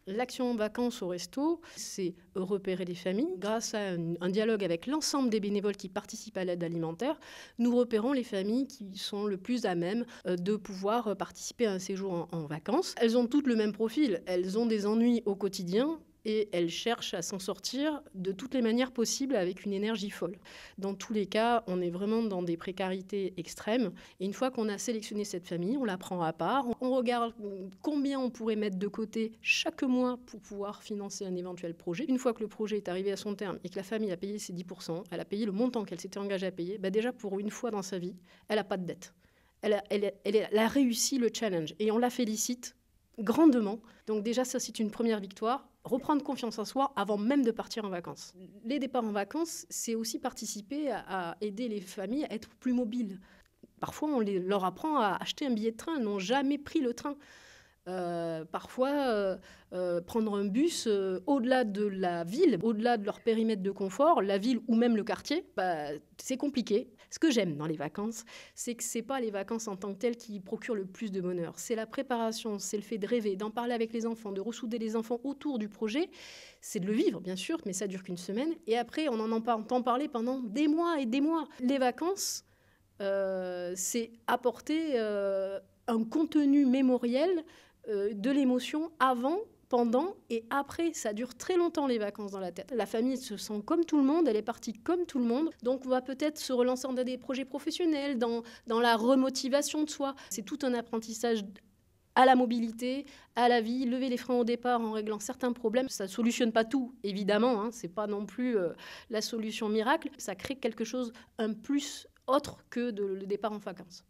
L'action vacances au resto, c'est repérer les familles. Grâce à un dialogue avec l'ensemble des bénévoles qui participent à l'aide alimentaire, nous repérons les familles qui sont le plus à même de pouvoir participer à un séjour en vacances. Elles ont toutes le même profil, elles ont des ennuis au quotidien et elles cherchent à s'en sortir de toutes les manières possibles avec une énergie folle. Dans tous les cas, on est vraiment dans des précarités extrêmes. Et une fois qu'on a sélectionné cette famille, on la prend à part, on regarde combien on pourrait mettre de côté chaque mois pour pouvoir financer un éventuel projet. Une fois que le projet est arrivé à son terme et que la famille a payé ses 10%, elle a payé le montant qu'elle s'était engagée à payer, déjà pour une fois dans sa vie, elle n'a pas de dette. Elle a réussi le challenge et on la félicite grandement. Donc déjà, ça, c'est une première victoire. Reprendre confiance en soi avant même de partir en vacances. Les départs en vacances, c'est aussi participer à aider les familles à être plus mobiles. Parfois, on leur apprend à acheter un billet de train. Elles n'ont jamais pris le train. Parfois, prendre un bus au-delà de la ville, au-delà de leur périmètre de confort, la ville ou même le quartier, c'est compliqué. Ce que j'aime dans les vacances, c'est que ce n'est pas les vacances en tant que telles qui procurent le plus de bonheur. C'est la préparation, c'est le fait de rêver, d'en parler avec les enfants, de ressouder les enfants autour du projet. C'est de le vivre, bien sûr, mais ça dure qu'une semaine. Et après, on en entend parler pendant des mois et des mois. Les vacances, c'est apporter un contenu mémoriel de l'émotion avant, pendant et après. Ça dure très longtemps, les vacances, dans la tête. La famille se sent comme tout le monde, elle est partie comme tout le monde. Donc on va peut-être se relancer dans des projets professionnels, dans la remotivation de soi. C'est tout un apprentissage à la mobilité, à la vie, lever les freins au départ en réglant certains problèmes. Ça ne solutionne pas tout, évidemment, hein, ce n'est pas non plus la solution miracle. Ça crée quelque chose, un plus autre que le départ en vacances.